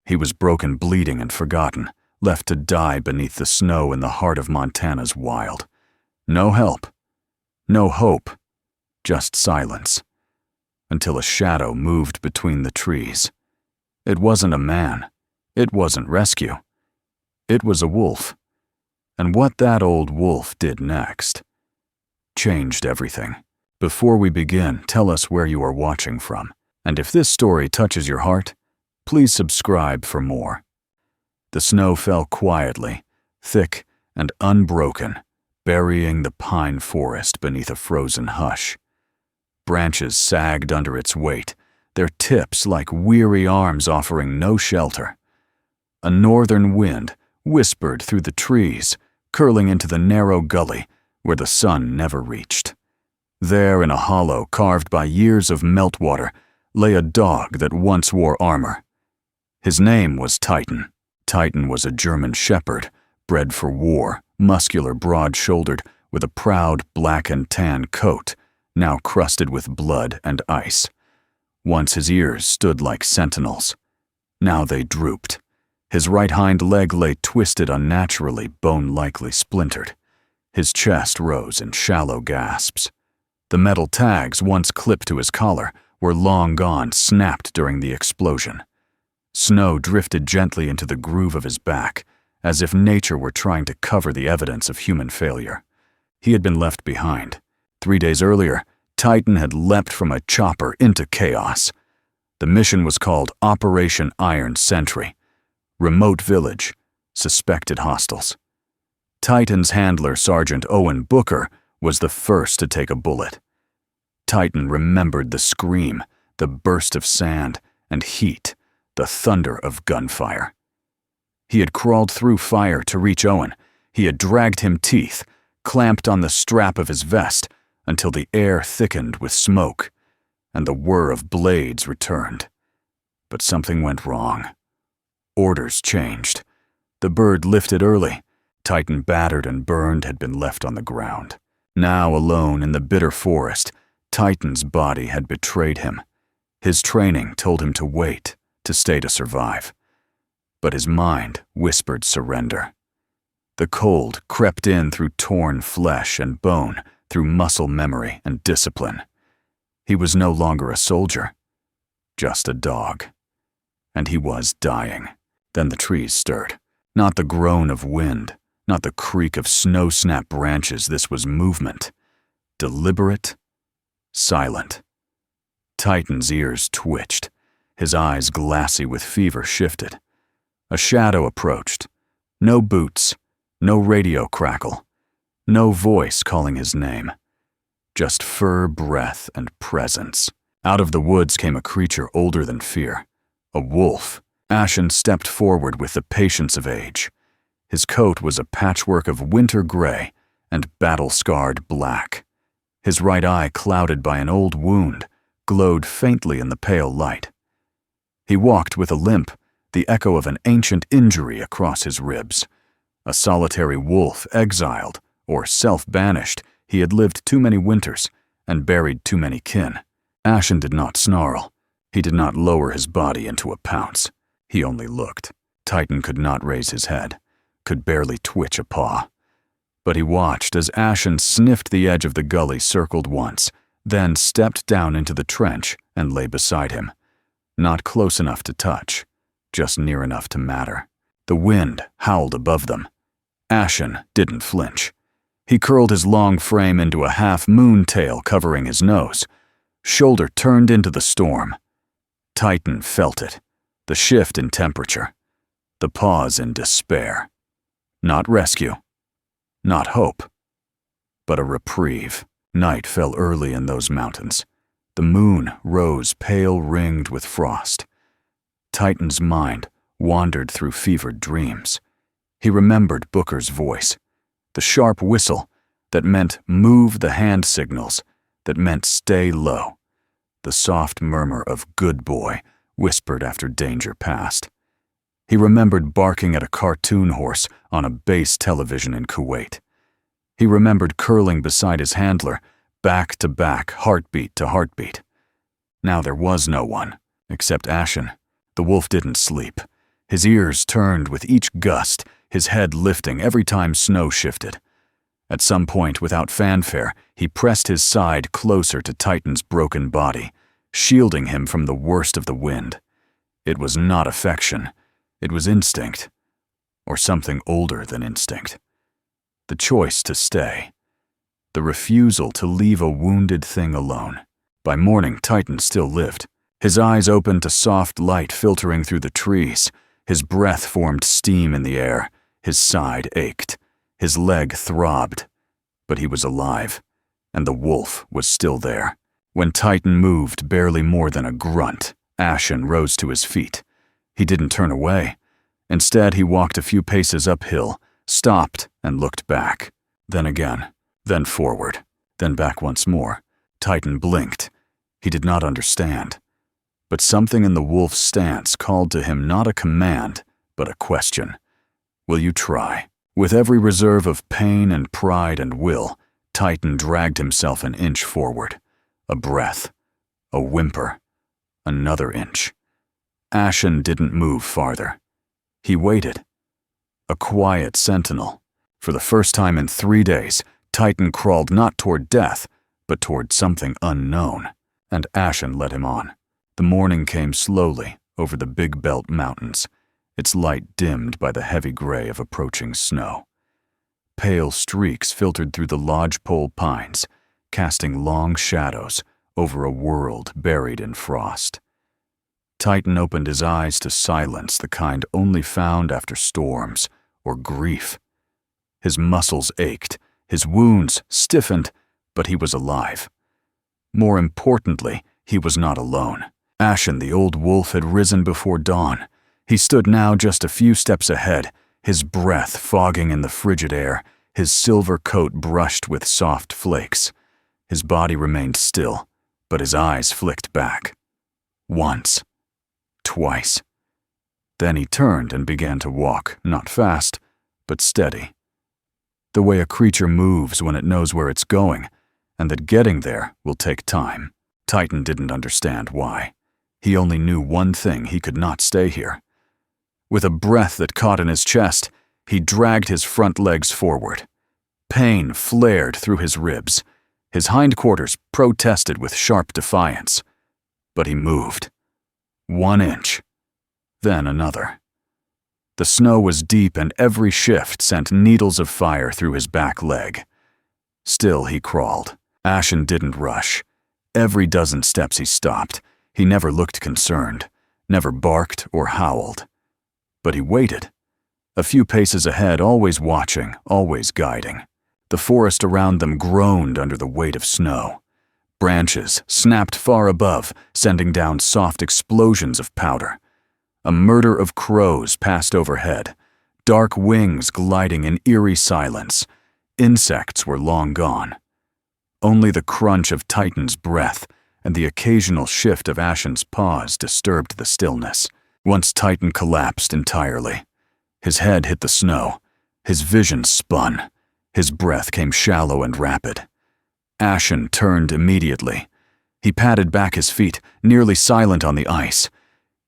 He was broken, bleeding, and forgotten, left to die beneath the snow in the heart of Montana's wild. No help, no hope, just silence, until a shadow moved between the trees. It wasn't a man. It wasn't rescue. It was a wolf. And what that old wolf did next changed everything. Before we begin, tell us where you are watching from. And if this story touches your heart, please subscribe for more. The snow fell quietly, thick and unbroken, burying the pine forest beneath a frozen hush. Branches sagged under its weight, their tips like weary arms offering no shelter. A northern wind whispered through the trees, curling into the narrow gully where the sun never reached. There, in a hollow carved by years of meltwater, lay a dog that once wore armor. His name was Titan. Titan was a German shepherd, bred for war, muscular, broad-shouldered, with a proud black and tan coat, now crusted with blood and ice. Once his ears stood like sentinels. Now they drooped. His right hind leg lay twisted unnaturally, bone-likely splintered. His chest rose in shallow gasps. The metal tags, once clipped to his collar, were long gone, snapped during the explosion. Snow drifted gently into the groove of his back, as if nature were trying to cover the evidence of human failure. He had been left behind. 3 days earlier, Titan had leapt from a chopper into chaos. The mission was called Operation Iron Sentry. Remote village, suspected hostiles. Titan's handler, Sergeant Owen Booker, was the first to take a bullet. Titan remembered the scream, the burst of sand and heat, the thunder of gunfire. He had crawled through fire to reach Owen. He had dragged him teeth, clamped on the strap of his vest until the air thickened with smoke, and the whir of blades returned. But something went wrong. Orders changed. The bird lifted early. Titan, battered and burned, had been left on the ground. Now alone in the bitter forest, Titan's body had betrayed him. His training told him to wait, to stay to survive. But his mind whispered surrender. The cold crept in through torn flesh and bone, through muscle memory and discipline. He was no longer a soldier, just a dog. And he was dying. Then the trees stirred. Not the groan of wind, not the creak of snow-snap branches. This was movement. Deliberate, silent. Titan's ears twitched. His eyes, glassy with fever, shifted. A shadow approached. No boots, no radio crackle, no voice calling his name. Just fur, breath, and presence. Out of the woods came a creature older than fear. A wolf. Ashen stepped forward with the patience of age. His coat was a patchwork of winter gray and battle-scarred black. His right eye, clouded by an old wound, glowed faintly in the pale light. He walked with a limp, the echo of an ancient injury across his ribs. A solitary wolf, exiled or self-banished, he had lived too many winters and buried too many kin. Ashen did not snarl. He did not lower his body into a pounce. He only looked. Titan could not raise his head, could barely twitch a paw. But he watched as Ashen sniffed the edge of the gully, circled once, then stepped down into the trench and lay beside him. Not close enough to touch, just near enough to matter. The wind howled above them. Ashen didn't flinch. He curled his long frame into a half-moon tail covering his nose. Shoulder turned into the storm. Titan felt it, the shift in temperature, the pause in despair. Not rescue, not hope, but a reprieve. Night fell early in those mountains. The moon rose pale, ringed with frost. Titan's mind wandered through fevered dreams. He remembered Booker's voice, the sharp whistle that meant move the hand signals, that meant stay low, the soft murmur of good boy whispered after danger passed. He remembered barking at a cartoon horse on a base television in Kuwait. He remembered curling beside his handler, back to back, heartbeat to heartbeat. Now there was no one, except Ashen. The wolf didn't sleep. His ears turned with each gust, his head lifting every time snow shifted. At some point, without fanfare, he pressed his side closer to Titan's broken body, shielding him from the worst of the wind. It was not affection. It was instinct. Or something older than instinct. The choice to stay. The refusal to leave a wounded thing alone. By morning, Titan still lived. His eyes opened to soft light filtering through the trees. His breath formed steam in the air. His side ached. His leg throbbed. But he was alive, and the wolf was still there. When Titan moved barely more than a grunt, Ashen rose to his feet. He didn't turn away. Instead, he walked a few paces uphill, stopped, and looked back. Then again, then forward, then back once more. Titan blinked. He did not understand. But something in the wolf's stance called to him not a command, but a question. Will you try? With every reserve of pain and pride and will, Titan dragged himself an inch forward. A breath. A whimper. Another inch. Ashen didn't move farther. He waited. A quiet sentinel. For the first time in 3 days, Titan crawled not toward death, but toward something unknown. And Ashen led him on. The morning came slowly over the Big Belt Mountains, its light dimmed by the heavy gray of approaching snow. Pale streaks filtered through the lodgepole pines, casting long shadows over a world buried in frost. Titan opened his eyes to silence, the kind only found after storms or grief. His muscles ached, his wounds stiffened, but he was alive. More importantly, he was not alone. Ashen, the old wolf, had risen before dawn. He stood now just a few steps ahead, his breath fogging in the frigid air, his silver coat brushed with soft flakes. His body remained still, but his eyes flicked back. Once. Twice. Then he turned and began to walk, not fast, but steady. The way a creature moves when it knows where it's going, and that getting there will take time. Titan didn't understand why. He only knew one thing: he could not stay here. With a breath that caught in his chest, he dragged his front legs forward. Pain flared through his ribs. His hindquarters protested with sharp defiance. But he moved. 1 inch. Then another. The snow was deep, and every shift sent needles of fire through his back leg. Still he crawled. Ashen didn't rush. Every dozen steps he stopped. He never looked concerned, never barked or howled. But he waited. A few paces ahead, always watching, always guiding. The forest around them groaned under the weight of snow. Branches snapped far above, sending down soft explosions of powder. A murder of crows passed overhead, dark wings gliding in eerie silence. Insects were long gone. Only the crunch of Titan's breath and the occasional shift of Ashen's paws disturbed the stillness. Once Titan collapsed entirely. His head hit the snow. His vision spun. His breath came shallow and rapid. Ashen turned immediately. He patted back his feet, nearly silent on the ice.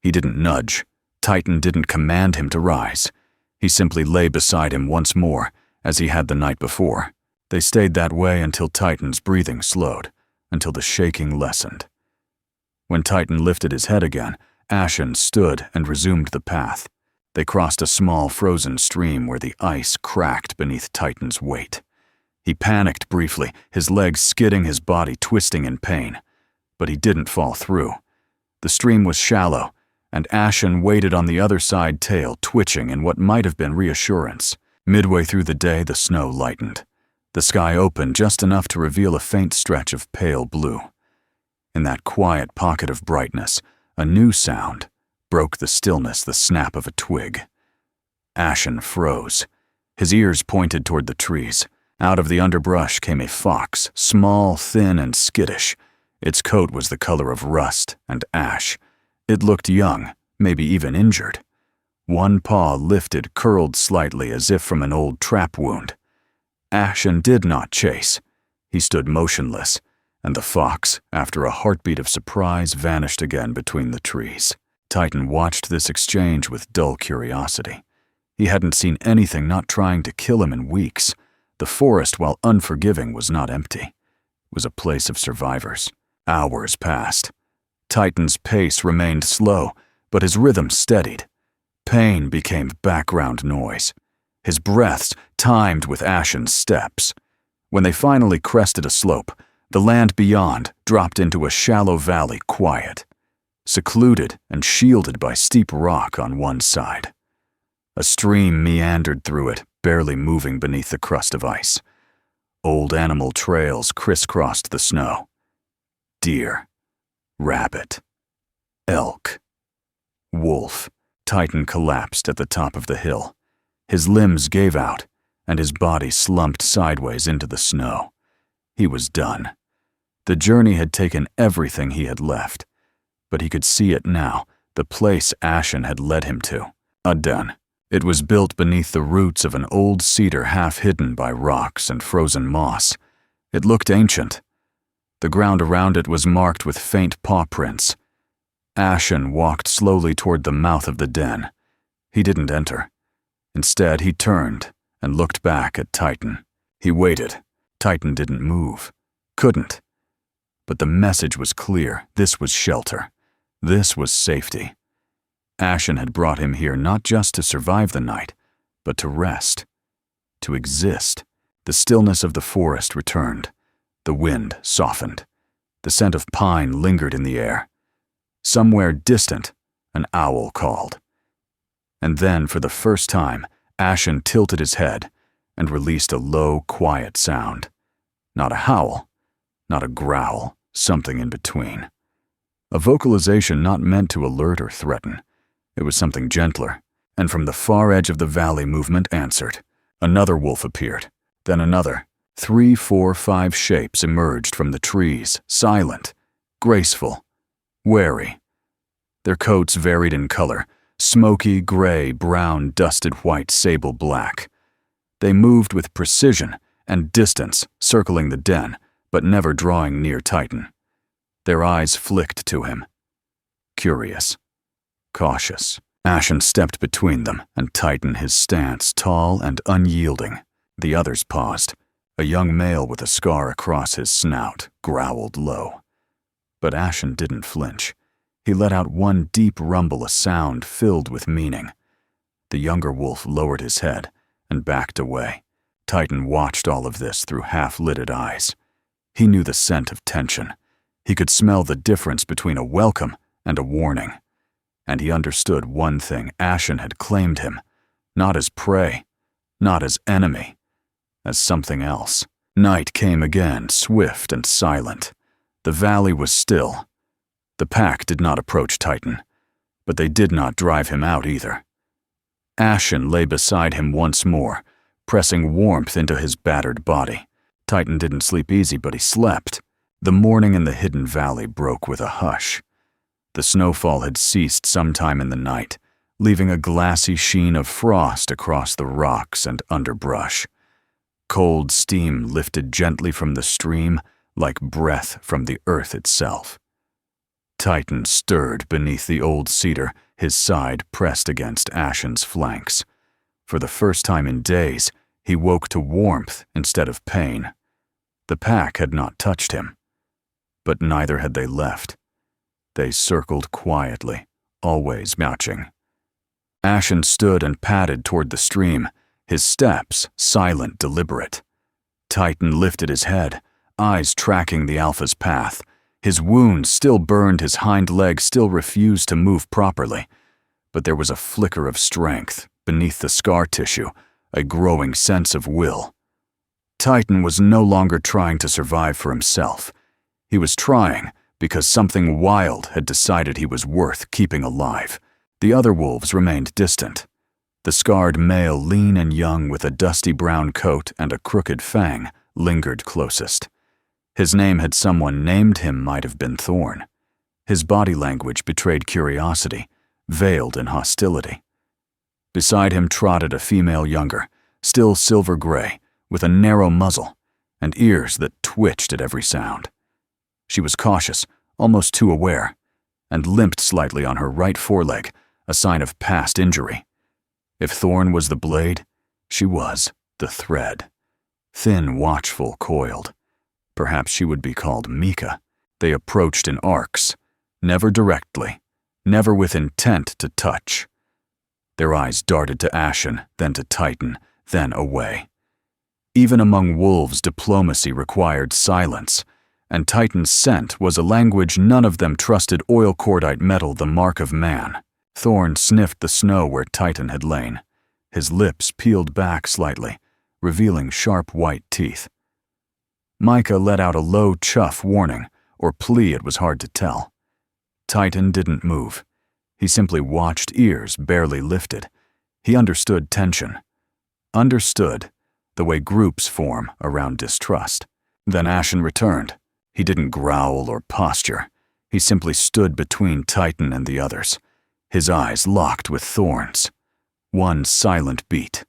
He didn't nudge. Titan didn't command him to rise. He simply lay beside him once more, as he had the night before. They stayed that way until Titan's breathing slowed, until the shaking lessened. When Titan lifted his head again, Ashen stood and resumed the path. They crossed a small frozen stream where the ice cracked beneath Titan's weight. He panicked briefly, his legs skidding, his body twisting in pain. But he didn't fall through. The stream was shallow, and Ashen waited on the other side, tail twitching in what might have been reassurance. Midway through the day, the snow lightened. The sky opened just enough to reveal a faint stretch of pale blue. In that quiet pocket of brightness, a new sound broke the stillness, the snap of a twig. Ashen froze. His ears pointed toward the trees. Out of the underbrush came a fox, small, thin, and skittish. Its coat was the color of rust and ash. It looked young, maybe even injured. One paw lifted, curled slightly as if from an old trap wound. Ashen did not chase. He stood motionless, and the fox, after a heartbeat of surprise, vanished again between the trees. Titan watched this exchange with dull curiosity. He hadn't seen anything not trying to kill him in weeks. The forest, while unforgiving, was not empty. It was a place of survivors. Hours passed. Titan's pace remained slow, but his rhythm steadied. Pain became background noise. His breaths timed with Ashen's steps. When they finally crested a slope, the land beyond dropped into a shallow valley, quiet, secluded and shielded by steep rock on one side. A stream meandered through it, barely moving beneath the crust of ice. Old animal trails crisscrossed the snow. Deer, rabbit, elk, wolf. Titan collapsed at the top of the hill. His limbs gave out, and his body slumped sideways into the snow. He was done. The journey had taken everything he had left, but he could see it now, the place Ashen had led him to. A den. It was built beneath the roots of an old cedar half hidden by rocks and frozen moss. It looked ancient. The ground around it was marked with faint paw prints. Ashen walked slowly toward the mouth of the den. He didn't enter. Instead, he turned and looked back at Titan. He waited. Titan didn't move. Couldn't. But the message was clear. This was shelter. This was safety. Ashen had brought him here not just to survive the night, but to rest, to exist. The stillness of the forest returned. The wind softened. The scent of pine lingered in the air. Somewhere distant, an owl called. And then, for the first time, Ashen tilted his head and released a low, quiet sound. Not a howl, not a growl, something in between. A vocalization not meant to alert or threaten. It was something gentler, and from the far edge of the valley movement answered. Another wolf appeared, then another. 3, 4, 5 shapes emerged from the trees, silent, graceful, wary. Their coats varied in color, smoky, gray, brown, dusted white, sable black. They moved with precision and distance, circling the den, but never drawing near Titan. Their eyes flicked to him. Curious. Cautious. Ashen stepped between them and tightened his stance, tall and unyielding. The others paused. A young male with a scar across his snout growled low. But Ashen didn't flinch. He let out one deep rumble, a sound filled with meaning. The younger wolf lowered his head and backed away. Titan watched all of this through half-lidded eyes. He knew the scent of tension. He could smell the difference between a welcome and a warning. And he understood one thing: Ashen had claimed him, not as prey, not as enemy, as something else. Night came again, swift and silent. The valley was still. The pack did not approach Titan, but they did not drive him out either. Ashen lay beside him once more, pressing warmth into his battered body. Titan didn't sleep easy, but he slept. The morning in the hidden valley broke with a hush. The snowfall had ceased sometime in the night, leaving a glassy sheen of frost across the rocks and underbrush. Cold steam lifted gently from the stream, like breath from the earth itself. Titan stirred beneath the old cedar, his side pressed against Ashen's flanks. For the first time in days, he woke to warmth instead of pain. The pack had not touched him, but neither had they left. They circled quietly, always matching. Ashen stood and padded toward the stream, his steps silent, deliberate. Titan lifted his head, eyes tracking the alpha's path. His wound still burned, his hind leg still refused to move properly. But there was a flicker of strength beneath the scar tissue, a growing sense of will. Titan was no longer trying to survive for himself. He was trying because something wild had decided he was worth keeping alive. The other wolves remained distant. The scarred male, lean and young with a dusty brown coat and a crooked fang, lingered closest. His name, had someone named him, might have been Thorn. His body language betrayed curiosity, veiled in hostility. Beside him trotted a female younger, still silver gray, with a narrow muzzle and ears that twitched at every sound. She was cautious, almost too aware, and limped slightly on her right foreleg, a sign of past injury. If Thorn was the blade, she was the thread. Thin, watchful, coiled. Perhaps she would be called Mika. They approached in arcs, never directly, never with intent to touch. Their eyes darted to Ashen, then to Titan, then away. Even among wolves, diplomacy required silence, and Titan's scent was a language none of them trusted oil cordite metal the mark of man. Thorn sniffed the snow where Titan had lain. His lips peeled back slightly, revealing sharp white teeth. Micah let out a low chuff warning, or plea, it was hard to tell. Titan didn't move. He simply watched, ears barely lifted. He understood tension. Understood the way groups form around distrust. Then Ashen returned. He didn't growl or posture. He simply stood between Titan and the others, his eyes locked with Thorn's. One silent beat.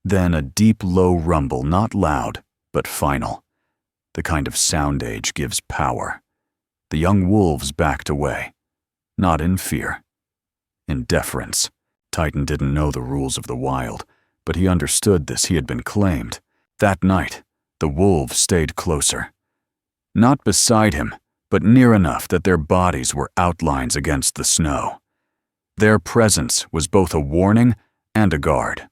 Then a deep, low rumble, not loud, but final. The kind of sound age gives power. The young wolves backed away, not in fear, in deference. Titan didn't know the rules of the wild, but he understood this. He had been claimed. That night, the wolves stayed closer. Not beside him, but near enough that their bodies were outlines against the snow. Their presence was both a warning and a guard.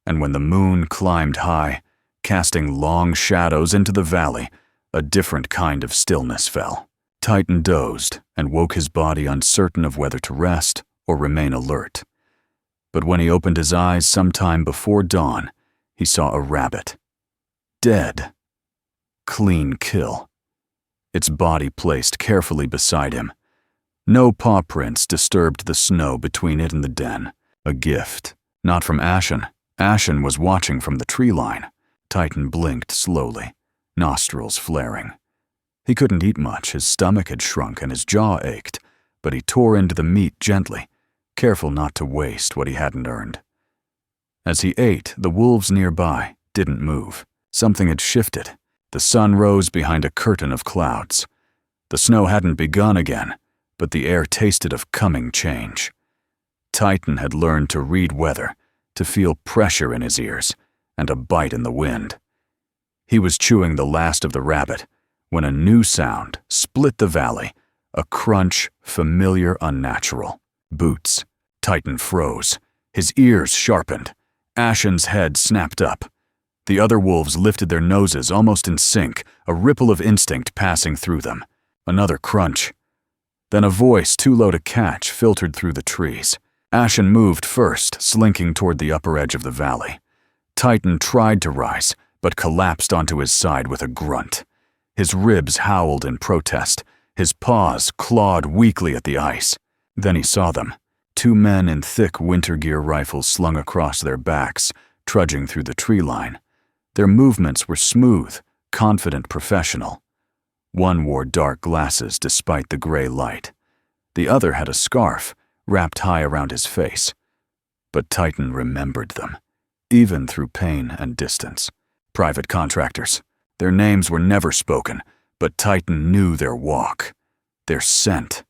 And when the moon climbed high, casting long shadows into the valley, a different kind of stillness fell. Titan dozed and woke his body uncertain of whether to rest or remain alert. But when he opened his eyes sometime before dawn, he saw a rabbit. Dead. Clean kill. Its body placed carefully beside him. No paw prints disturbed the snow between it and the den. A gift. Not from Ashen. Ashen was watching from the tree line. Titan blinked slowly, nostrils flaring. He couldn't eat much. His stomach had shrunk and his jaw ached, but he tore into the meat gently, careful not to waste what he hadn't earned. As he ate, the wolves nearby didn't move. Something had shifted. The sun rose behind a curtain of clouds. The snow hadn't begun again, but the air tasted of coming change. Titan had learned to read weather, to feel pressure in his ears, and a bite in the wind. He was chewing the last of the rabbit when a new sound split the valley, a crunch familiar, unnatural. Boots. Titan froze. His ears sharpened. Ashen's head snapped up. The other wolves lifted their noses almost in sync, a ripple of instinct passing through them. Another crunch. Then a voice too low to catch filtered through the trees. Ashen moved first, slinking toward the upper edge of the valley. Titan tried to rise, but collapsed onto his side with a grunt. His ribs howled in protest. His paws clawed weakly at the ice. Then he saw them. Two men in thick winter gear rifles slung across their backs, trudging through the tree line. Their movements were smooth, confident, professional. One wore dark glasses despite the gray light. The other had a scarf wrapped high around his face. But Titan remembered them, even through pain and distance. Private contractors. Their names were never spoken, but Titan knew their walk, their scent.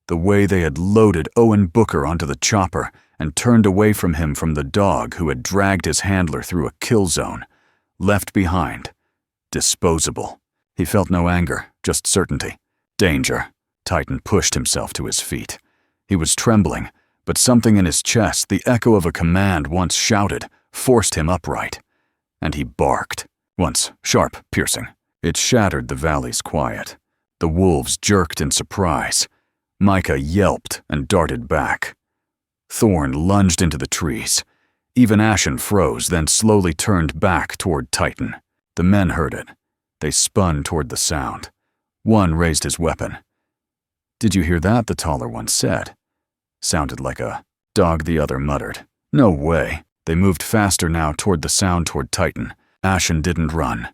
The way they had loaded Owen Booker onto the chopper and turned away from him from the dog who had dragged his handler through a kill zone. Left behind. Disposable. He felt no anger, just certainty. Danger. Titan pushed himself to his feet. He was trembling, but something in his chest, the echo of a command once shouted, forced him upright. And he barked. Once sharp, piercing. It shattered the valley's quiet. The wolves jerked in surprise. Micah yelped and darted back. Thorn lunged into the trees. Even Ashen froze, then slowly turned back toward Titan. The men heard it. They spun toward the sound. One raised his weapon. "Did you hear that?" the taller one said. Sounded like a dog, the other muttered. "No way." They moved faster now toward the sound toward Titan. Ashen didn't run.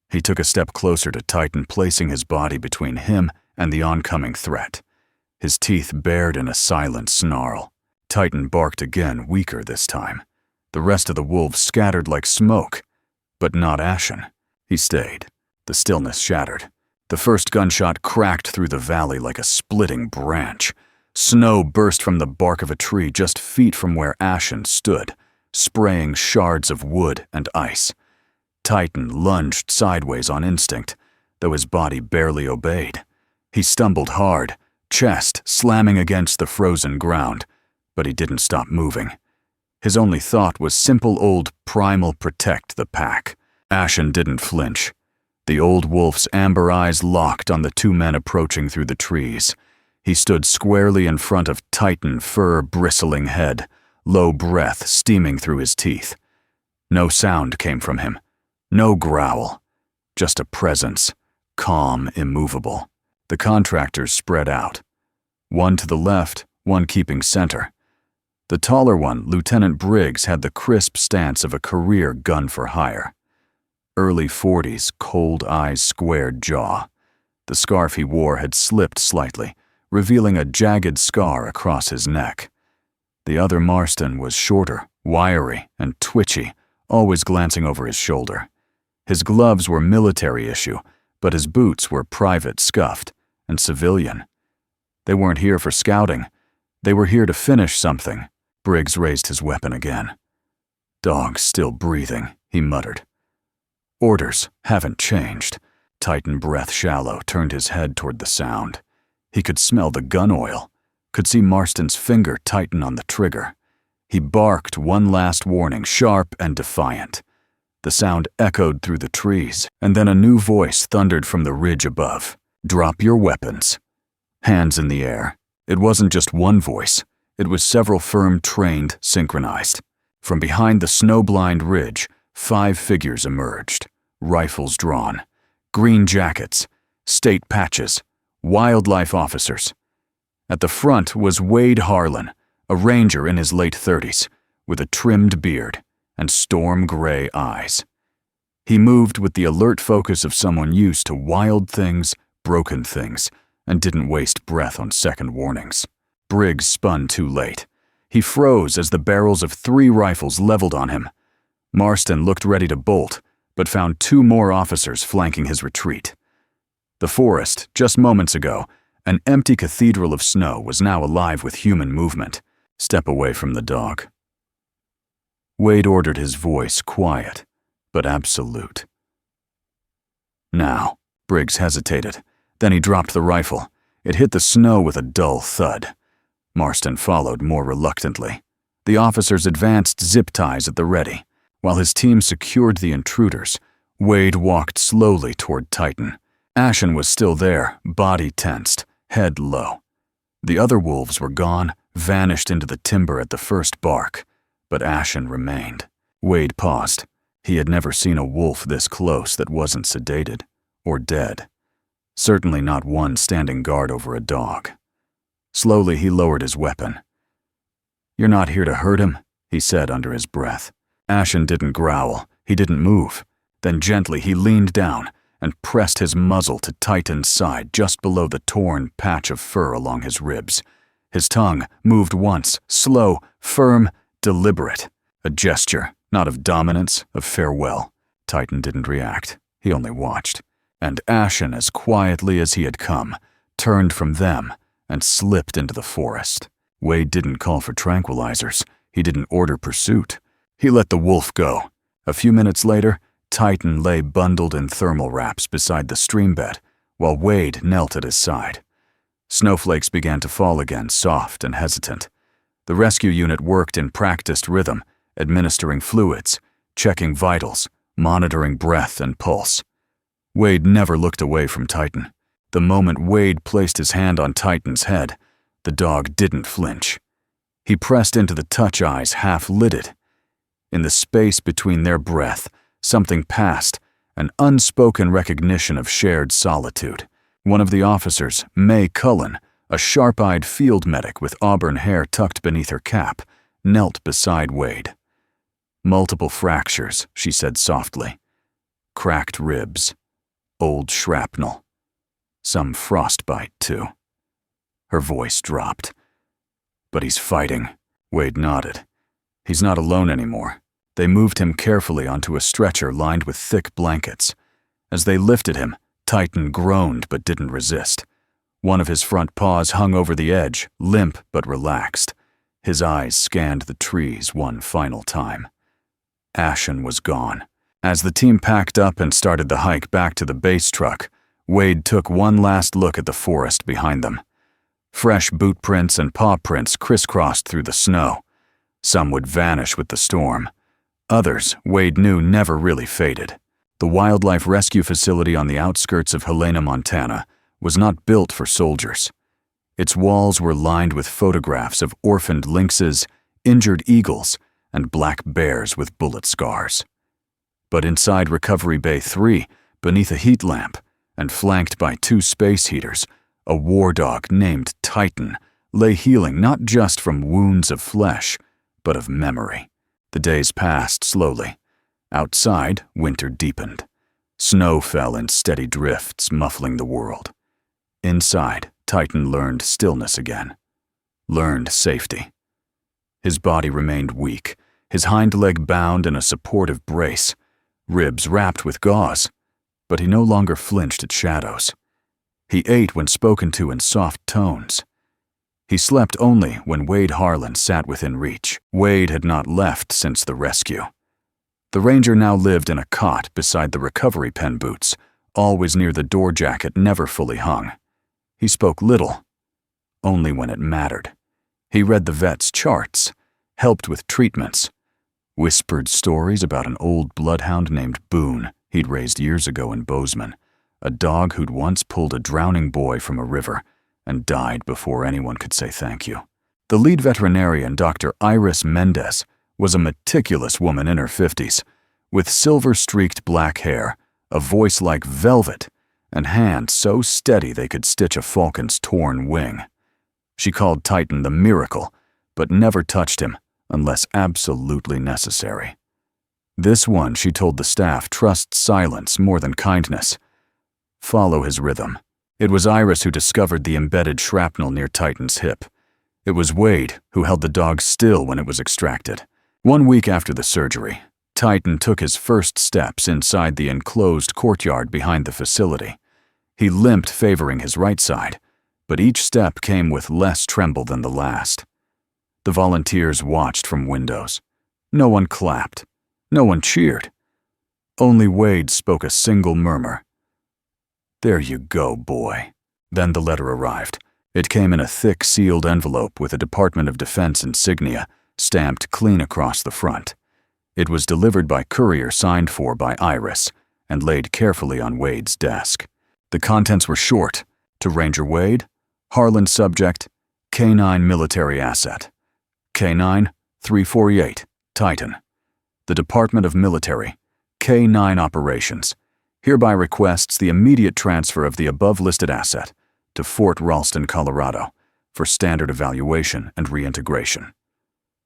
He took a step closer to Titan, placing his body between him and the oncoming threat. His teeth bared in a silent snarl. Titan barked again, weaker this time. The rest of the wolves scattered like smoke, but not Ashen. He stayed. The stillness shattered. The first gunshot cracked through the valley like a splitting branch. Snow burst from the bark of a tree just feet from where Ashen stood, spraying shards of wood and ice. Titan lunged sideways on instinct, though his body barely obeyed. He stumbled hard, chest slamming against the frozen ground, but he didn't stop moving. His only thought was simple old primal protect the pack. Ashen didn't flinch. The old wolf's amber eyes locked on the two men approaching through the trees. He stood squarely in front of Titan fur-bristling head, low breath steaming through his teeth. No sound came from him. No growl. Just a presence, calm, immovable. The contractors spread out. One to the left, one keeping center. The taller one, Lieutenant Briggs, had the crisp stance of a career gun for hire. Early 40s, cold eyes, squared jaw. The scarf he wore had slipped slightly, revealing a jagged scar across his neck. The other Marston was shorter, wiry, and twitchy, always glancing over his shoulder. His gloves were military issue, but his boots were private scuffed and civilian. They weren't here for scouting. They were here to finish something. Briggs raised his weapon again. "Dog still breathing," he muttered. "Orders haven't changed." Titan, breath shallow, turned his head toward the sound. He could smell the gun oil, could see Marston's finger tighten on the trigger. He barked one last warning, sharp and defiant. The sound echoed through the trees, and then a new voice thundered from the ridge above. "Drop your weapons." Hands in the air. It wasn't just one voice. It was several firm, trained, synchronized. From behind the snow-blind ridge, 5 figures emerged, rifles drawn, green jackets, state patches, wildlife officers. At the front was Wade Harlan, a ranger in his late 30s, with a trimmed beard and storm-gray eyes. He moved with the alert focus of someone used to wild things, broken things, and didn't waste breath on second warnings. Briggs spun too late. He froze as the barrels of 3 rifles leveled on him. Marston looked ready to bolt, but found 2 more officers flanking his retreat. The forest, just moments ago, an empty cathedral of snow, was now alive with human movement. "Step away from the dog." Wade ordered, his voice quiet, but absolute. "Now." Briggs hesitated. Then he dropped the rifle. It hit the snow with a dull thud. Marston followed more reluctantly. The officers advanced zip ties at the ready. While his team secured the intruders, Wade walked slowly toward Titan. Ashen was still there, body tensed, head low. The other wolves were gone, vanished into the timber at the first bark, but Ashen remained. Wade paused. He had never seen a wolf this close that wasn't sedated or dead. Certainly not one standing guard over a dog. Slowly he lowered his weapon. "You're not here to hurt him," he said under his breath. Ashen didn't growl. He didn't move. Then gently he leaned down and pressed his muzzle to Titan's side just below the torn patch of fur along his ribs. His tongue moved once, slow, firm, deliberate. A gesture, not of dominance, of farewell. Titan didn't react. He only watched. And Ashen, as quietly as he had come, turned from them and slipped into the forest. Wade didn't call for tranquilizers. He didn't order pursuit. He let the wolf go. A few minutes later, Titan lay bundled in thermal wraps beside the stream bed, while Wade knelt at his side. Snowflakes began to fall again, soft and hesitant. The rescue unit worked in practiced rhythm, administering fluids, checking vitals, monitoring breath and pulse. Wade never looked away from Titan. The moment Wade placed his hand on Titan's head, the dog didn't flinch. He pressed into the touch eyes half-lidded. In the space between their breath, something passed, an unspoken recognition of shared solitude. One of the officers, May Cullen, a sharp-eyed field medic with auburn hair tucked beneath her cap, knelt beside Wade. "Multiple fractures," she said softly. "Cracked ribs. Old shrapnel. Some frostbite, too." Her voice dropped. "But he's fighting." Wade nodded. "He's not alone anymore." They moved him carefully onto a stretcher lined with thick blankets. As they lifted him, Titan groaned but didn't resist. One of his front paws hung over the edge, limp but relaxed. His eyes scanned the trees one final time. Ashen was gone. As the team packed up and started the hike back to the base truck, Wade took one last look at the forest behind them. Fresh boot prints and paw prints crisscrossed through the snow. Some would vanish with the storm. Others, Wade knew, never really faded. The wildlife rescue facility on the outskirts of Helena, Montana, was not built for soldiers. Its walls were lined with photographs of orphaned lynxes, injured eagles, and black bears with bullet scars. But inside Recovery Bay 3, beneath a heat lamp, and flanked by 2 space heaters, a war dog named Titan lay healing not just from wounds of flesh, but of memory. The days passed slowly. Outside, winter deepened. Snow fell in steady drifts, muffling the world. Inside, Titan learned stillness again. Learned safety. His body remained weak, his hind leg bound in a supportive brace, ribs wrapped with gauze, but he no longer flinched at shadows. He ate when spoken to in soft tones. He slept only when Wade Harlan sat within reach. Wade had not left since the rescue. The ranger now lived in a cot beside the recovery pen boots, always near the door jacket never fully hung. He spoke little, only when it mattered. He read the vet's charts, helped with treatments, whispered stories about an old bloodhound named Boone he'd raised years ago in Bozeman, a dog who'd once pulled a drowning boy from a river and died before anyone could say thank you. The lead veterinarian, Dr. Iris Mendez, was a meticulous woman in her 50s, with silver-streaked black hair, a voice like velvet, and hands so steady they could stitch a falcon's torn wing. She called Titan the miracle, but never touched him unless absolutely necessary. This one, she told the staff, trusts silence more than kindness. Follow his rhythm. It was Iris who discovered the embedded shrapnel near Titan's hip. It was Wade who held the dog still when it was extracted. 1 week after the surgery, Titan took his first steps inside the enclosed courtyard behind the facility. He limped, favoring his right side, but each step came with less tremble than the last. The volunteers watched from windows. No one clapped. No one cheered. Only Wade spoke a single murmur. "There you go, boy." Then the letter arrived. It came in a thick, sealed envelope with a Department of Defense insignia stamped clean across the front. It was delivered by courier, signed for by Iris, and laid carefully on Wade's desk. The contents were short. To Ranger Wade, Harlan subject, K9 military asset. K9 348, Titan. The Department of Military, K9 Operations, hereby requests the immediate transfer of the above-listed asset to Fort Ralston, Colorado, for standard evaluation and reintegration.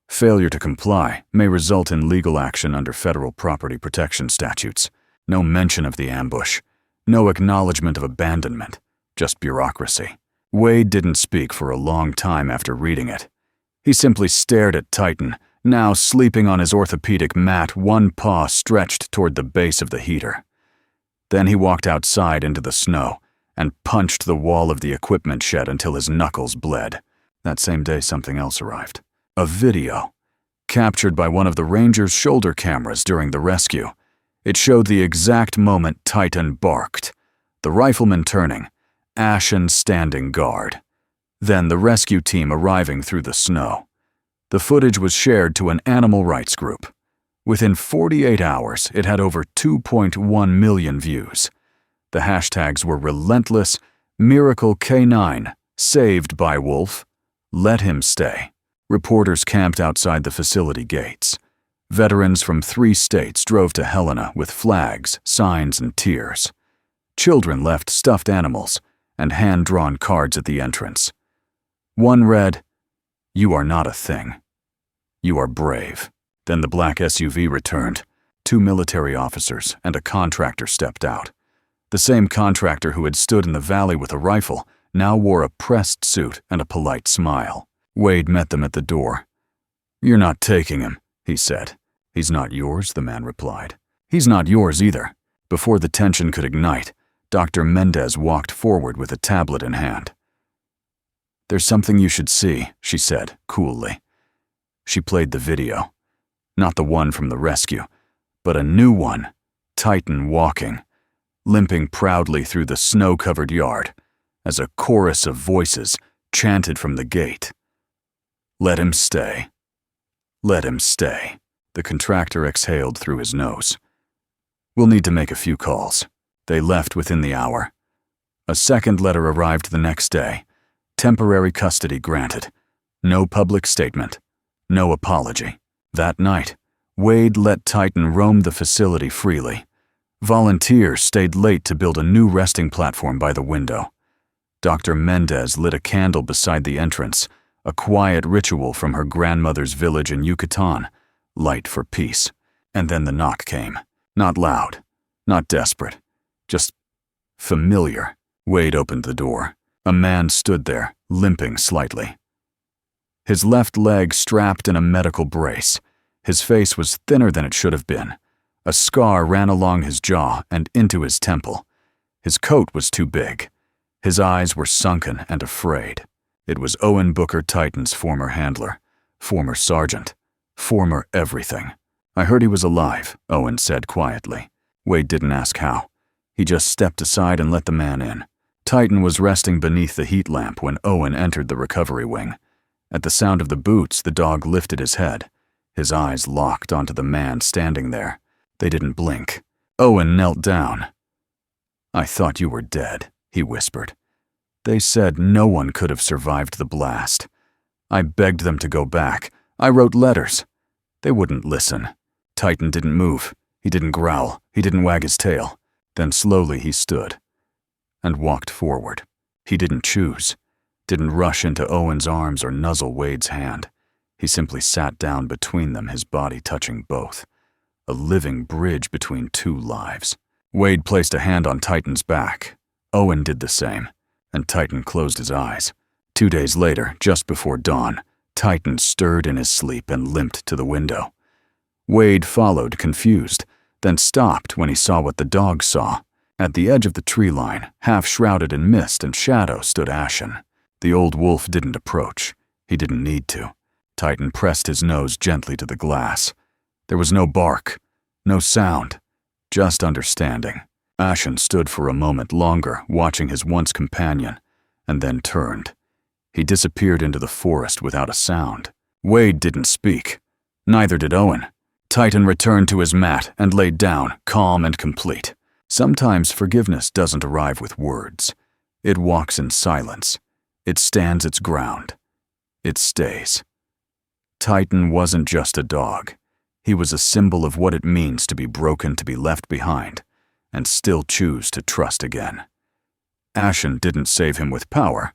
Failure to comply may result in legal action under federal property protection statutes. No mention of the ambush. No acknowledgement of abandonment. Just bureaucracy. Wade didn't speak for a long time after reading it. He simply stared at Titan, now sleeping on his orthopedic mat, one paw stretched toward the base of the heater. Then he walked outside into the snow and punched the wall of the equipment shed until his knuckles bled. That same day, something else arrived. A video, captured by one of the Rangers' shoulder cameras during the rescue. It showed the exact moment Titan barked, the rifleman turning, Ashen standing guard. Then the rescue team arriving through the snow. The footage was shared to an animal rights group. Within 48 hours, it had over 2.1 million views. The hashtags were relentless, Miracle K9, Saved by Wolf, Let Him Stay. Reporters camped outside the facility gates. Veterans from 3 states drove to Helena with flags, signs, and tears. Children left stuffed animals and hand-drawn cards at the entrance. One read, "You are not a thing. You are brave." Then the black SUV returned. 2 military officers and a contractor stepped out. The same contractor who had stood in the valley with a rifle now wore a pressed suit and a polite smile. Wade met them at the door. "You're not taking him," he said. "He's not yours," the man replied. "He's not yours either." Before the tension could ignite, Dr. Mendez walked forward with a tablet in hand. "There's something you should see," she said, coolly. She played the video. Not the one from the rescue, but a new one, Titan walking, limping proudly through the snow-covered yard, as a chorus of voices chanted from the gate. "Let him stay. Let him stay." The contractor exhaled through his nose. "We'll need to make a few calls." They left within the hour. A second letter arrived the next day. Temporary custody granted. No public statement. No apology. That night, Wade let Titan roam the facility freely. Volunteers stayed late to build a new resting platform by the window. Dr. Mendez lit a candle beside the entrance, a quiet ritual from her grandmother's village in Yucatan, light for peace. And then the knock came. Not loud, not desperate, just familiar. Wade opened the door. A man stood there, limping slightly. His left leg strapped in a medical brace. His face was thinner than it should have been. A scar ran along his jaw and into his temple. His coat was too big. His eyes were sunken and afraid. It was Owen Booker Titan's former handler, former sergeant, former everything. "I heard he was alive," Owen said quietly. Wade didn't ask how. He just stepped aside and let the man in. Titan was resting beneath the heat lamp when Owen entered the recovery wing. At the sound of the boots, the dog lifted his head. His eyes locked onto the man standing there. They didn't blink. Owen knelt down. "I thought you were dead," he whispered. "They said no one could have survived the blast. I begged them to go back. I wrote letters. They wouldn't listen." Titan didn't move. He didn't growl. He didn't wag his tail. Then slowly he stood and walked forward. He didn't choose, didn't rush into Owen's arms or nuzzle Wade's hand. He simply sat down between them, his body touching both. A living bridge between two lives. Wade placed a hand on Titan's back. Owen did the same, and Titan closed his eyes. 2 days later, just before dawn, Titan stirred in his sleep and limped to the window. Wade followed, confused, then stopped when he saw what the dog saw. At the edge of the tree line, half shrouded in mist and shadow, stood Ashen. The old wolf didn't approach. He didn't need to. Titan pressed his nose gently to the glass. There was no bark, no sound, just understanding. Ashen stood for a moment longer, watching his once companion, and then turned. He disappeared into the forest without a sound. Wade didn't speak. Neither did Owen. Titan returned to his mat and laid down, calm and complete. Sometimes forgiveness doesn't arrive with words. It walks in silence. It stands its ground. It stays. Titan wasn't just a dog. He was a symbol of what it means to be broken, to be left behind, and still choose to trust again. Ashen didn't save him with power.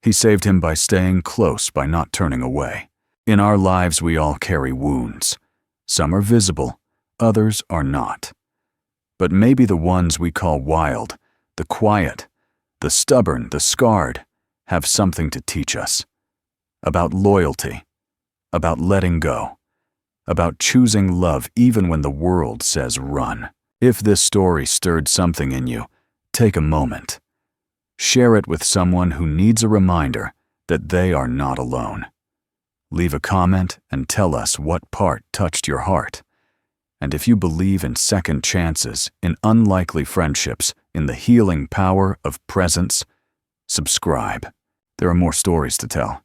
He saved him by staying close, by not turning away. In our lives, we all carry wounds. Some are visible, others are not. But maybe the ones we call wild, the quiet, the stubborn, the scarred, have something to teach us. About loyalty, about letting go, about choosing love even when the world says run. If this story stirred something in you, take a moment. Share it with someone who needs a reminder that they are not alone. Leave a comment and tell us what part touched your heart. And if you believe in second chances, in unlikely friendships, in the healing power of presence, subscribe. There are more stories to tell.